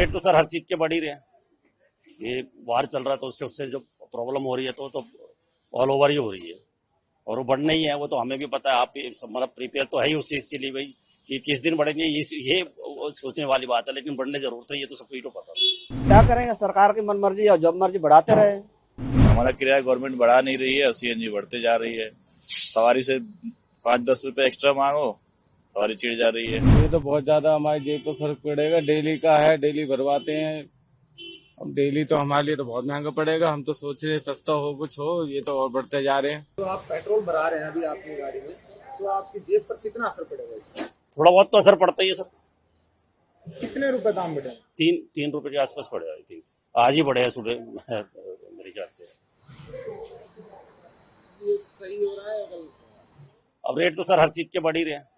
Rate तो sir हर चीज के बढ़ ही रहे हैं। ये वार चल रहा है तो उससे जो प्रॉब्लम हो रही है तो ऑल ओवर ही हो रही है और वो बढ़ना ही है। वो तो हमें भी पता है, आप भी मतलब प्रिपेयर तो है ही उस चीज के लिए भाई कि किस दिन बढ़ेंगे, ये सोचने वाली बात है, लेकिन बढ़ने जरूर है, ये तो सबको ही तो पता है। क्या करेंगे, सरकार की मनमर्जी और जब मर्जी बढ़ाते रहे। हमारा किराया गवर्नमेंट बढ़ा नहीं रही है और सीएनजी बढ़ते जा रही है। सवारी से 5-10 रुपए एक्स्ट्रा मांगो, सवारी चिढ़ जा रही है। ये तो बहुत ज्यादा हमारी जेब पे फर्क पड़ेगा। डेली का है, डेली भरवाते हैं। अब डेली तो हमारे लिए तो बहुत महंगा पड़ेगा। हम तो सोच रहे सस्ता हो कुछ हो, ये तो और बढ़ते जा रहे हैं। तो आप पेट्रोल भरा रहे हैं अभी आपकी गाड़ी में, तो आपकी जेब पर कितना असर पड़ेगा इसका? थोड़ा बहुत तो असर पड़ता ही है सर। कितने रुपए दाम बढ़े? 3 रुपए के आसपास पड़ेगा। आई थिंक आज ही बढ़े है सुबह मेरे ख्याल से। ये सही हो रहा है कल? अब रेट तो सर हर चीज के बढ़ ही रहे हैं।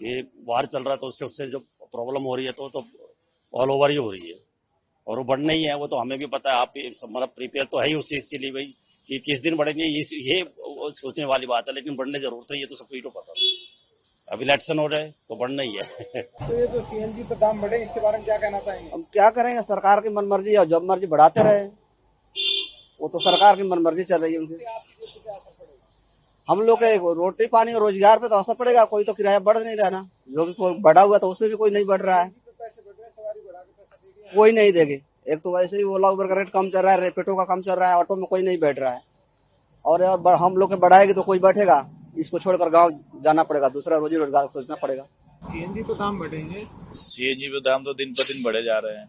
ये वार चल रहा है तो उससे जो प्रॉब्लम हो रही है तो ऑल ओवर ही हो रही है और वो बढ़ना ही है। वो तो हमें भी पता है, आप भी मतलब प्रिपेयर तो है ही उस चीज के लिए भाई कि किस दिन बढ़ेंगे, ये सोचने वाली बात है, लेकिन बढ़ने जरूर है, ये तो सबको ही तो पता है। अब इलेक्शन हो जाए तो बढ़ना ही है। तो ये तो सीएनजी पर दाम बढ़े, इसके बारे में क्या कहना चाहेंगे? हम क्या करेंगे, सरकार की मनमर्जी और जब मर्जी बढ़ाते रहे। वो तो सरकार की मनमर्जी चल रही है उनकी। हम लोग के रोटी पानी और रोजगार पे तो असर पड़ेगा। कोई तो किराया बढ़ नहीं रहा ना, जो भी बढ़ा हुआ तो उसमें भी कोई नहीं बढ़ रहा है, कोई नहीं देगी। एक तो वैसे ही ओला उबर का रेट कम चल रहा है, रेपिडो का कम चल रहा है, ऑटो में कोई नहीं बैठ रहा है। और हम लोग के बढ़ाएगी तो कोई बैठेगा? इसको छोड़कर गांव जाना पड़ेगा, दूसरा रोजी रोजगार सोचना पड़ेगा। सीएनजी पर दाम बढ़ेंगे, सीएनजी पे दाम तो दिन पर दिन बढ़े जा रहे हैं।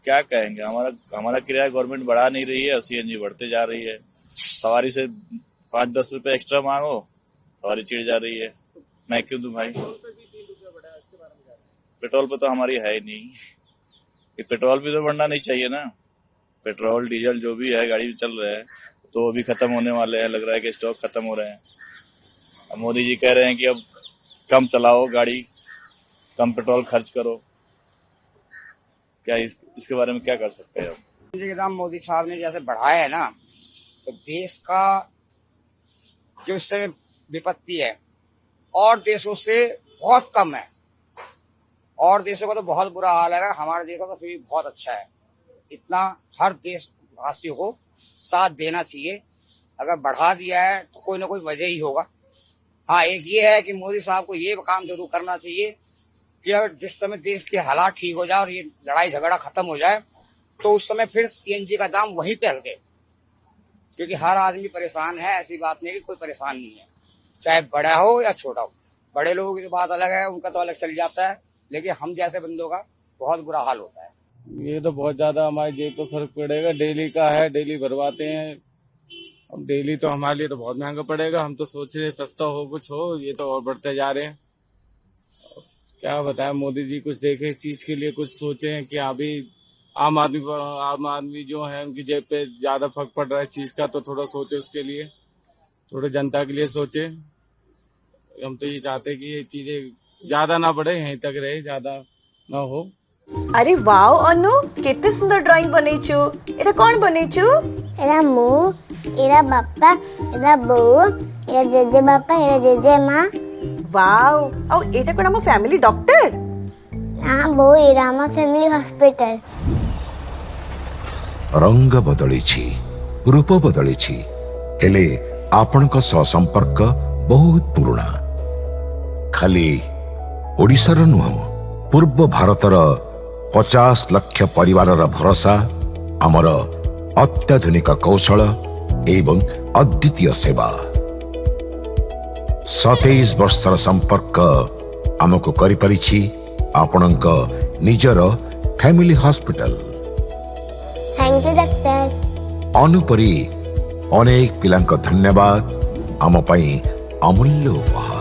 क्या कहेंगे, हमारा किराया गवर्नमेंट बढ़ा नहीं रही है और सीएनजी बढ़ते जा रही है। सवारी से 5-10 रुपए एक्स्ट्रा मांगो, सवारी चिढ़ जा रही है। मैं क्यों दूं भाई? पेट्रोल पे तो हमारी है ही नहीं। ये पेट्रोल भी तो बढ़ना नहीं चाहिए ना। पेट्रोल डीजल जो भी है गाड़ी चल रहे हैं तो वो भी खत्म होने वाले हैं। लग रहा है कि स्टॉक खत्म हो रहे हैं। अब मोदी जी कह रहे हैं कि अब कम चलाओ गाड़ी, कम पेट्रोल खर्च करो। क्या इसके बारे में क्या कर सकते हैं? के दाम मोदी साहब ने जैसे बढ़ाया है ना, तो देश का जो इस समय विपत्ति है और देशों से बहुत कम है। और देशों का तो बहुत बुरा हाल है, हमारे देश का तो फिर भी बहुत अच्छा है। इतना हर देशवासियों को साथ देना चाहिए। अगर बढ़ा दिया है तो कोई ना कोई वजह ही होगा। हाँ, एक ये है कि मोदी साहब को ये काम जरूर करना चाहिए कि अगर जिस समय देश के हालात ठीक हो जाए और ये लड़ाई झगड़ा खत्म हो जाए तो उस समय फिर सीएनजी का दाम वहीं पे हल्के, क्योंकि हर आदमी परेशान है। ऐसी बात नहीं कि कोई परेशान नहीं है, चाहे बड़ा हो या छोटा हो। बड़े लोगों की तो बात अलग है, उनका तो अलग चल जाता है, लेकिन हम जैसे बंदों का बहुत बुरा हाल होता है। ये तो बहुत ज्यादा हमारी जेब पे फर्क पड़ेगा। डेली का है, डेली भरवाते हैं। अब डेली तो हमारे लिए तो बहुत महंगा पड़ेगा। हम तो सोच रहे सस्ता हो कुछ हो, ये तो और बढ़ते जा रहे हैं। क्या बताएं, मोदी जी कुछ देखे इस चीज के लिए, कुछ सोचे कि अभी आम आदमी जो है उनकी जेब पे ज्यादा फर्क पड़ रहा है चीज का, तो थोड़ा सोचे उसके लिए, थोड़े जनता के लिए सोचे। हम तो ये चाहते कि ये चीजें ज्यादा ना बढ़े, यहीं तक रहे, ज्यादा ना हो। अरे वाओ अनु, केते सुंदर ड्राइंग बनेछु। एटा कौन बनेछु? एरा मु, एरा बाप्पा, एरा बोऊ, एरा जेजे बाप्पा, एरा जेजे माँ। वाओ, और एटा कोन आम फैमिली डॉक्टर? हाँ बोऊ, एरा आम फैमिली हॉस्पिटल। रंग बदलिछि, रूप बदलिछि, हेले आपणक सह संपर्क बहुत पुराना। खाली ओडिशार नुह, पूर्व भारतर 50 लाख परिवारर भरोसा आमर अत्याधुनिक कौशल एवं अद्वितीय सेवा। 27 वर्षर संपर्क आमको करि परिछि आपणक निजर family hospital. Thank you doctor. अनुपरी अनेक पिलांक धन्यवाद आम पई अमूल्य उपहार।